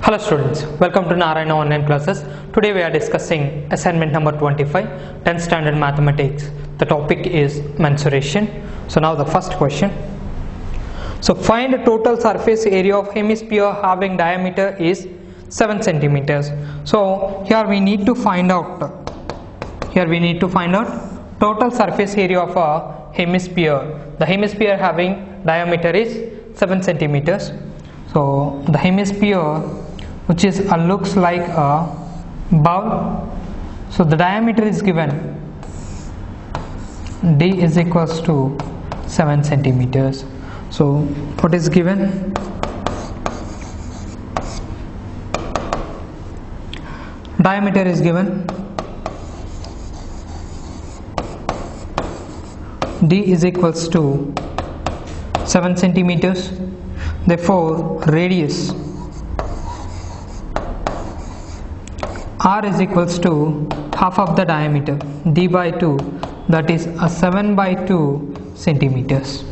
Hello students, welcome to Narayana online classes. Today we are discussing assignment number 25, 10th standard mathematics. The topic is mensuration. So now the first question. So find the total surface area of hemisphere having diameter is 7 centimeters. So here we need to find out total surface area of a hemisphere. The hemisphere having diameter is 7 centimeters. So the hemisphere, which is looks like a bowl, so the diameter is given d is equals to 7 centimeters. So what is given? Diameter is given, d is equals to 7 centimeters. Therefore radius r is equals to half of the diameter, d by 2, that is a 7 by 2 centimeters.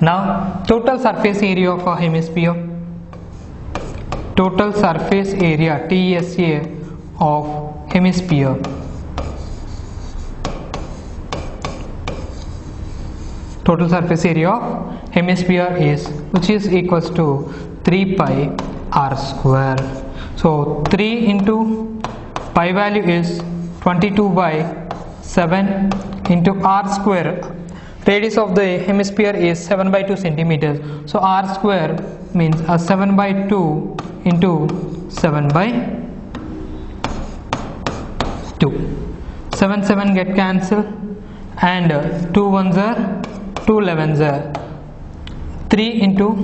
Now total surface area of a hemisphere, total surface area TSA of hemisphere, total surface area of hemisphere is, which is equals to 3 pi r square. So 3 into pi value is 22 by 7 into r square. Radius of the hemisphere is 7 by 2 centimeters. So r square means a 7 by 2 into 7 by 2. 7 get cancelled and 2 ones are 2 11s are 3 into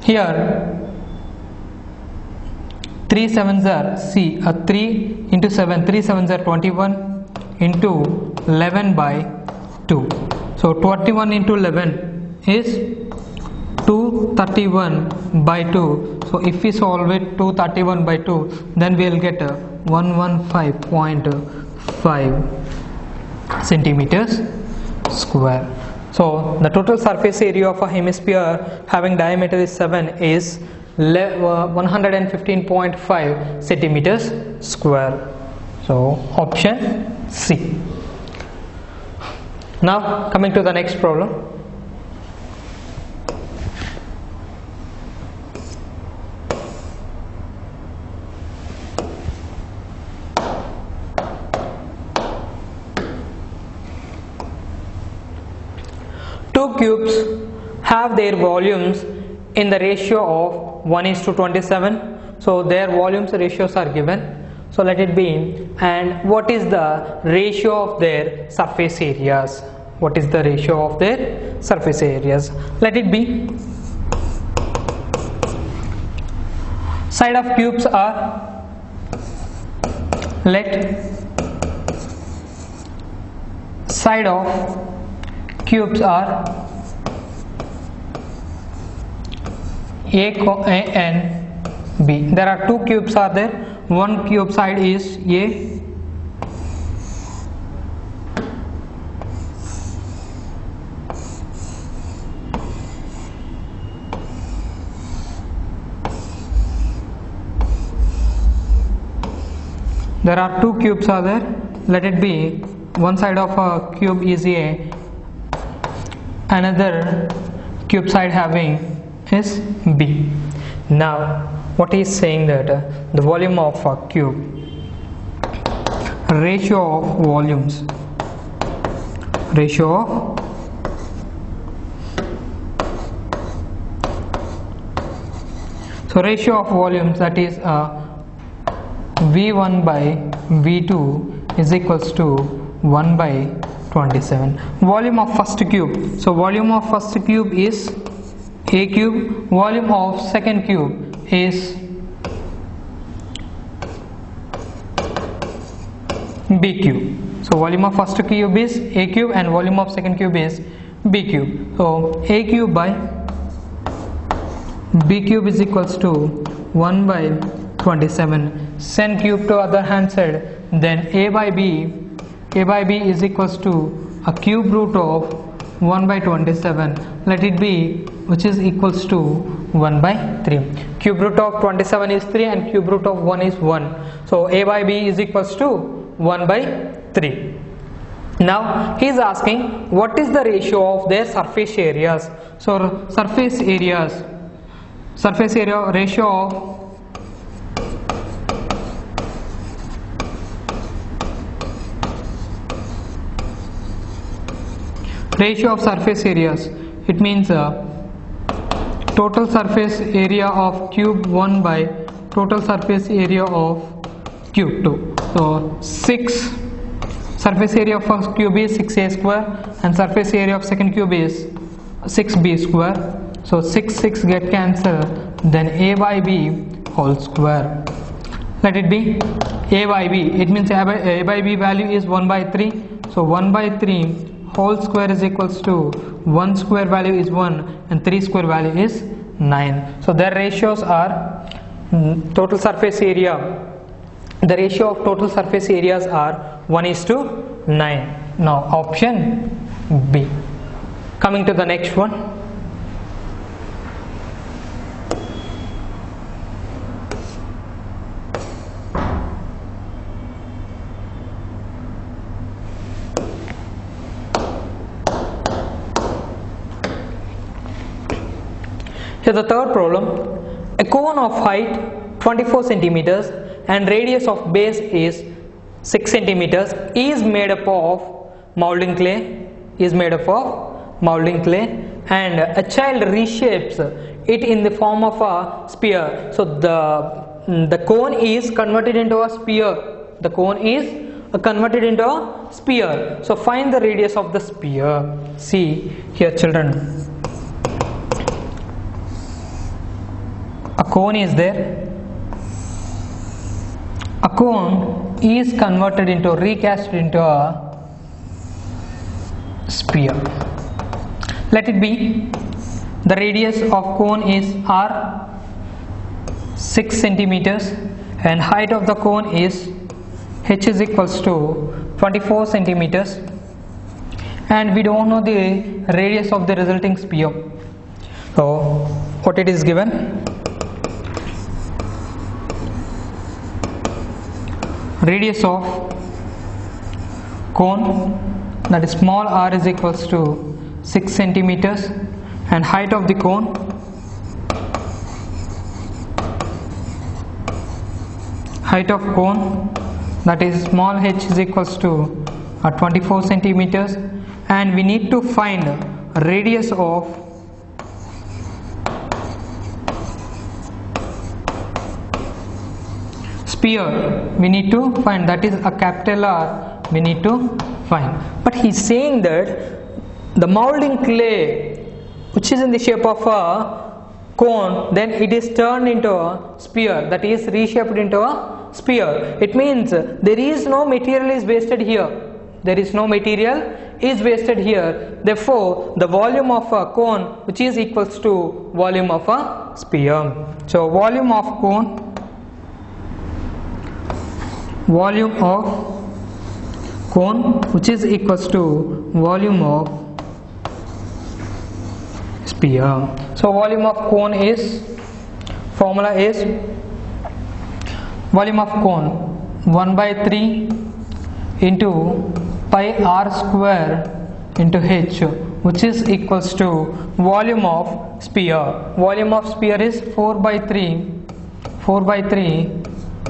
here 3 7s are see a 3 into 7, 3 7s are 21 into 11 by 2. So 21 into 11 is 231 by 2. So if we solve it 231 by 2, then we will get a 115.5 centimeters square. So the total surface area of a hemisphere having diameter is 7 is 115.5 centimeters square. So option C. Now coming to the next problem. Two cubes have their volumes in the ratio of 1:27. So their volumes ratios are given. So let it be. And what is the ratio of their surface areas? What is the ratio of their surface areas? Let it be. Side of cubes are, let side of cubes are A and B. There are two cubes are there. One cube side is A, there are two cubes are there. Let it be, one side of a cube is A, another cube side having is B. Now what he is saying that the volume of a cube, ratio of volumes, ratio of ratio of volumes, that is V1 by V2 is equals to 1 by 27. Volume of first cube, so volume of first cube is A cube, volume of second cube is B cube. So volume of first cube is A cube and volume of second cube is B cube. So A cube by B cube is equals to 1 by 27. Send cube to other hand side, then A by B is equals to a cube root of 1 by 27. Let it be which is equals to 1 by 3. Cube root of 27 is 3 and cube root of 1 is 1. So a by b is equals to 1 by 3. Now he is asking what is the ratio of their surface areas. So surface area ratio of surface areas. It means total surface area of cube 1 by total surface area of cube 2. So 6 surface area of first cube is 6a square and surface area of second cube is 6b square. So 6 get cancelled, then a by b whole square. Let it be a by b. It means a by b value is 1 by 3. So 1 by 3 whole square is equals to 1 square value is 1 and 3 square value is 9. So their ratios are total surface area. The ratio of total surface areas are 1:9. Now option B. Coming to the next one. Here the third problem. A cone of height 24 centimeters and radius of base is 6 centimeters is made up of molding clay and a child reshapes it in the form of a sphere. So the cone is converted into a sphere. So find the radius of the sphere. See here children, a cone is there. A cone is recast into a sphere. Let it be. The radius of cone is r 6 centimeters and height of the cone is h is equals to 24 centimeters and we don't know the radius of the resulting sphere. So what it is given? Radius of cone, that is small r, is equals to 6 centimeters and height of the cone that is small h is equals to 24 centimeters and we need to find radius of sphere. We need to find, that is a capital R we need to find. But he is saying that the molding clay which is in the shape of a cone, then it is turned into a sphere, that is reshaped into a sphere. It means there is no material is wasted here. Therefore the volume of a cone which is equals to volume of a sphere. So volume of cone which is equals to volume of sphere. So volume of cone is, formula is volume of cone 1 by 3 into pi r square into h, which is equals to volume of sphere. Volume of sphere is 4 by 3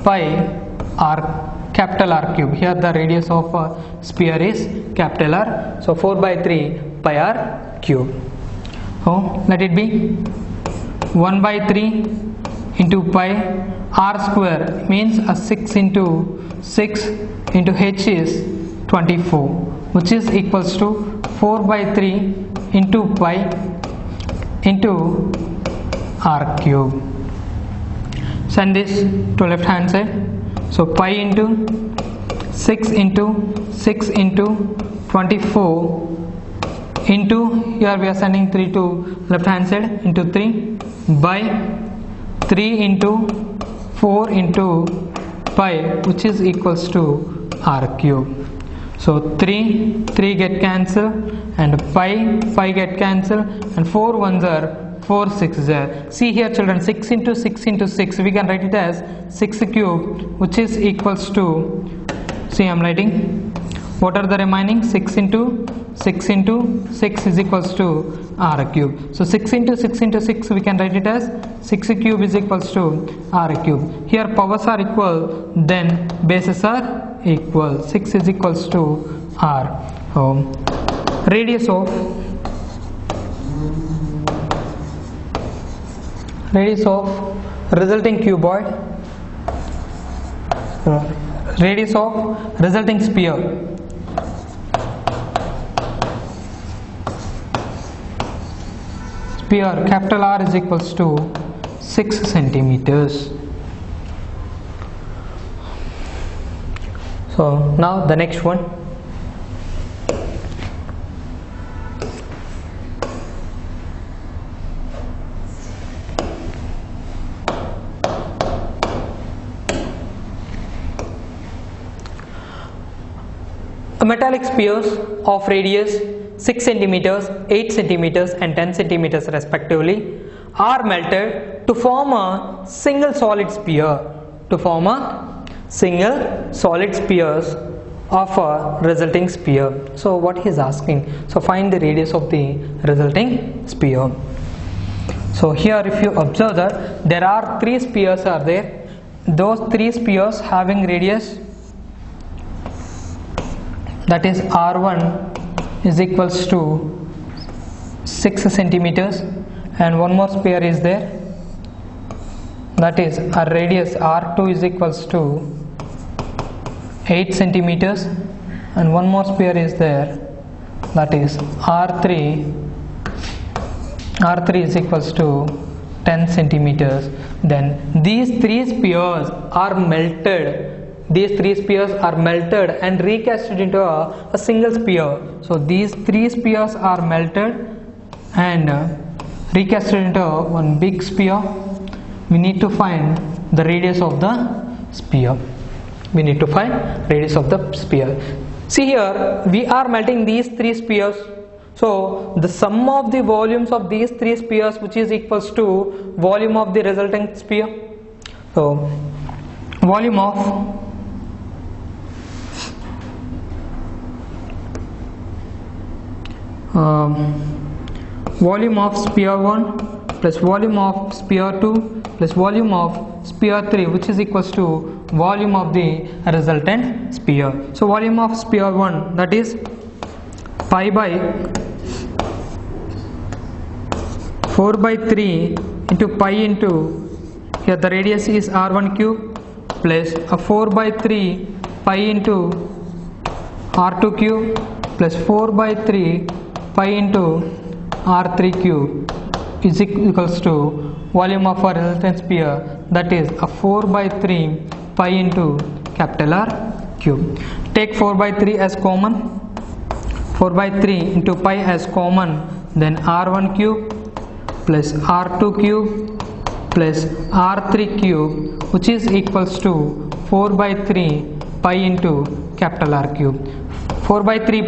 pi r, capital R cube. Here the radius of sphere is capital R. So 4 by 3 pi r cube. So let it be 1 by 3 into pi r square means a 6 into h is 24, which is equals to 4 by 3 into pi into r cube. Send this to left hand side. So pi into 6 into 24 into, here we are sending 3 to left hand side, into 3 by 3 into 4 into pi, which is equals to r cube. So 3 get cancelled and pi get cancelled and 4 ones are 4 6 there. See here children, 6 into 6 into 6, we can write it as 6 cube, which is equals to, see I am writing, what are the remaining? 6 into 6 into 6 is equals to r cube. So 6 into 6 into 6 we can write it as 6 cube is equals to r cube. Here powers are equal, then bases are equal. 6 is equals to r. Radius of resulting cuboid, radius of resulting sphere. Sphere capital R is equals to 6 centimeters. So now the next one. Metallic spheres of radius 6 centimeters, 8 centimeters and 10 centimeters respectively are melted to form a single solid sphere, of a resulting sphere. So what he is asking, so find the radius of the resulting sphere. So here if you observe that there are 3 spheres are there, those 3 spheres having radius, that is R1 is equals to 6 centimeters, and one more sphere is there, that is our radius R2 is equals to 8 centimeters, and one more sphere is there, that is R3 is equals to 10 centimeters. Then these 3 spheres are melted. These 3 spheres are melted and recasted into a single sphere. So these 3 spheres are melted and recasted into one big sphere. We need to find the radius of the sphere. See here, we are melting these 3 spheres. So the sum of the volumes of these 3 spheres, which is equals to volume of the resulting sphere. So volume of sphere 1 plus volume of sphere 2 plus volume of sphere 3, which is equals to volume of the resultant sphere. So volume of sphere 1, that is pi by 4 by 3 into pi into, here the radius is r1 cube, plus a 4 by 3 pi into r2 cube plus 4 by 3 pi into r3 cube is equals to volume of our resultant sphere, that is a 4 by 3 pi into capital R cube. Take 4 by 3 as common, 4 by 3 into pi as common, then r1 cube plus r2 cube plus r3 cube, which is equals to 4 by 3 pi into capital R cube. 4 by 3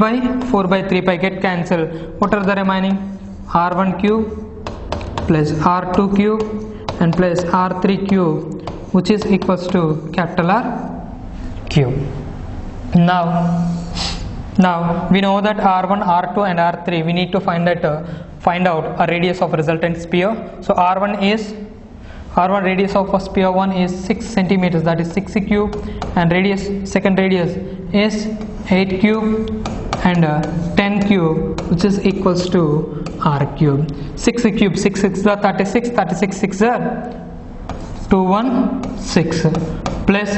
pi get cancelled. What are the remaining? r1 cube plus r2 cube and plus r3 cube, which is equals to capital R cube. Now we know that r1, r2 and r3, we need to find out a radius of resultant sphere. So r1 radius of a sphere 1 is 6 centimeters, that is 6 cube, and second radius is 8 cube and 10 cube, which is equals to r cube. 6 cube, 6 6 the 36, 36 6 the 216 plus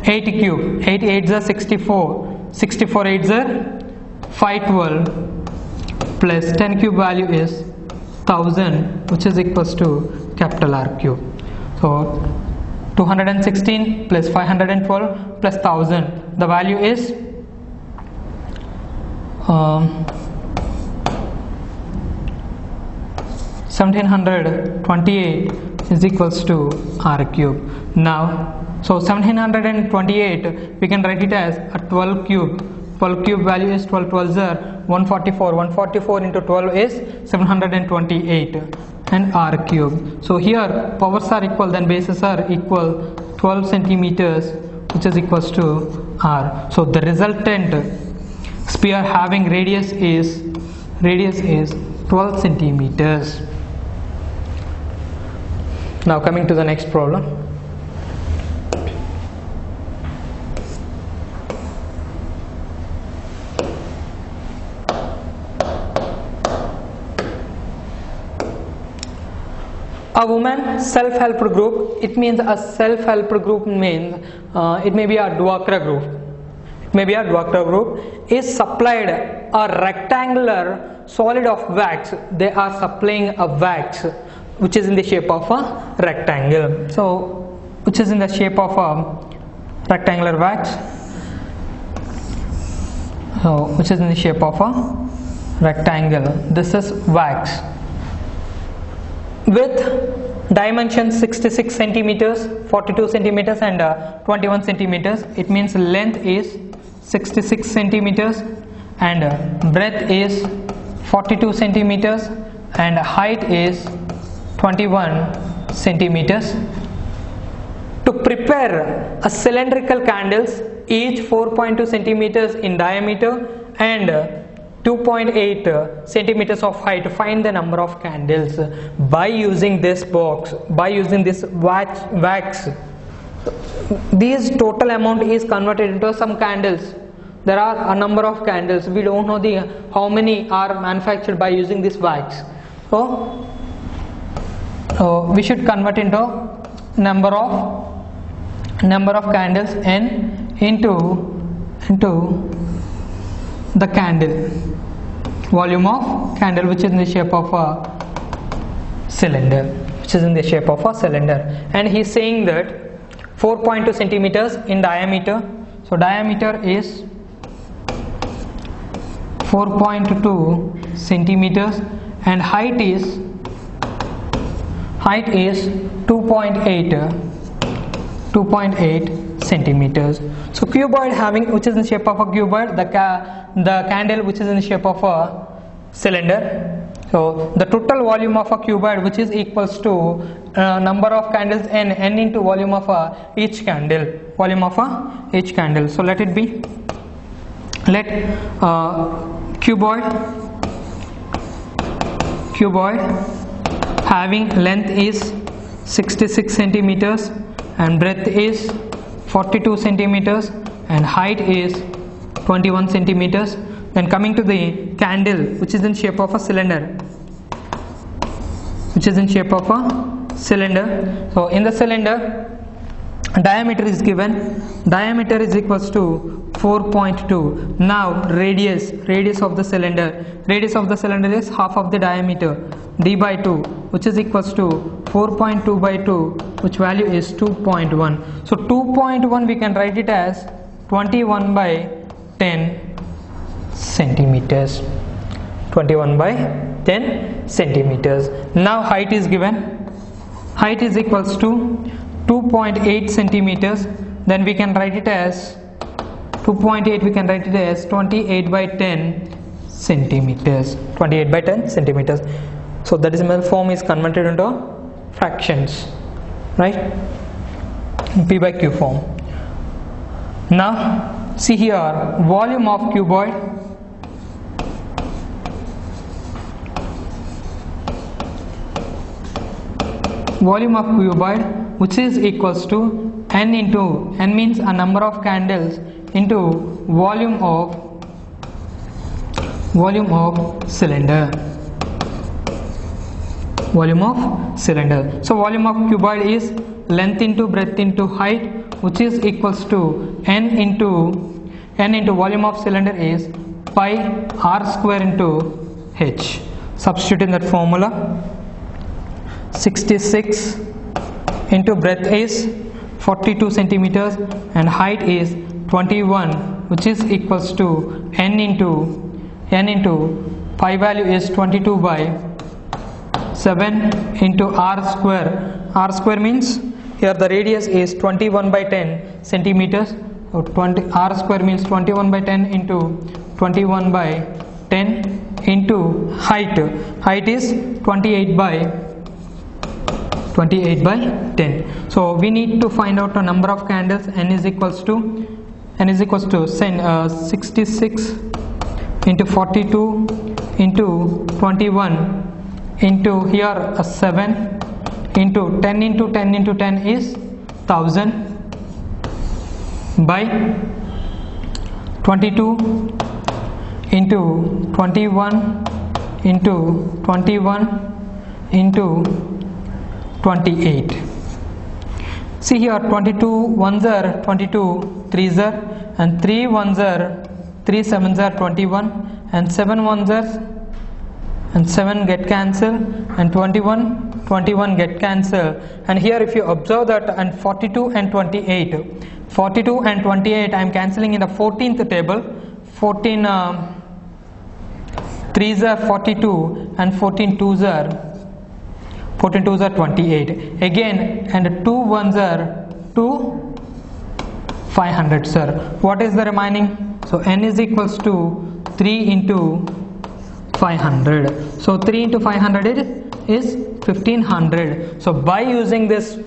8 cube, 8 8 the 64, 64 8 the 512 plus 10 cube value is 1000, which is equals to capital R cube. So 216 plus 512 plus 1000, the value is 1728 is equals to R cube. Now, so 1728 we can write it as a 12 cube. 12 cube value is 12 12s are 144. 144 into 12 is 728, and r cube. So here powers are equal, then bases are equal, 12 centimeters, which is equals to r. So the resultant sphere having radius is 12 centimeters. Now coming to the next problem. A woman self-help group, it means a self-help group means it may be a Dwakra group. It may be a Dwakra group is supplied a rectangular solid of wax. They are supplying a wax which is in the shape of a rectangle. So which is in the shape of a rectangular wax. So which is in the shape of a rectangle. This is wax with dimensions 66 centimeters, 42 centimeters and 21 centimeters. It means length is 66 centimeters and breadth is 42 centimeters and height is 21 centimeters. To prepare a cylindrical candles, each 4.2 centimeters in diameter and 2.8 centimeters of height, find the number of candles by using this box, by using this wax. This total amount is converted into some candles. There are a number of candles. We don't know how many are manufactured by using this wax. So we should convert into number of candles n into the candle, volume of candle, which is in the shape of a cylinder, and he is saying that 4.2 centimeters in diameter. So diameter is 4.2 centimeters and height is 2.8 centimeters. So cuboid having, which is in the shape of a cuboid, the candle which is in the shape of a cylinder. So the total volume of a cuboid, which is equals to number of candles n into volume of each candle, So let it be, let cuboid having length is 66 centimeters and breadth is 42 centimeters and height is 21 centimeters. Then coming to the candle, which is in shape of a cylinder, So in the cylinder, diameter is given. Diameter is equals to 4.2. Now radius of the cylinder. Radius of the cylinder is half of the diameter, d by 2, which is equals to 4.2 by 2, which value is 2.1. So 2.1 we can write it as 21 by 10 centimeters. 21 by 10 centimeters. Now height is given. Height is equals to 2.8 centimeters. Then we can write it as 2.8. We can write it as 28 by 10 centimeters. 28 by 10 centimeters. So the decimal form is converted into fractions, right? P by Q form. Now see here, volume of cuboid. Volume of cuboid, which is equals to n means a number of candles into volume of cylinder. So volume of cuboid is length into breadth into height, which is equals to n into volume of cylinder is pi r square into h. Substitute in that formula. 66 into breadth is 42 centimeters and height is 21, which is equals to n into pi value is 22 by 7 into r square. R square means here the radius is 21 by 10 centimeters. So r square means 21 by 10 into 21 by 10 into height. Height is 28 by 28 by 10. So we need to find out the number of candles. N is equals to 66 into 42 into 21 into here 7 into 10 into 10 into 10 is 1000 by 22 into 21 into 21 into 28. See here, 22 ones are 22, 3s are, and 3 ones are 3 sevens are 21, and 7 ones are, and 7 get cancelled, and 21 get cancelled. And here if you observe that, and 42 and 28 I am cancelling in the 14th table. 14 3s are 42 and 14 2s are 28 again, and 2 ones are 2 500, sir. What is the remaining? So n is equals to 3 into 500. So 3 into 500 is 1500. So by using this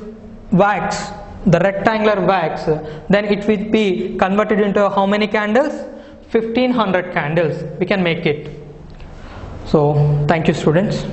wax, the rectangular wax, then it will be converted into how many candles? 1500 candles we can make it. So thank you, students.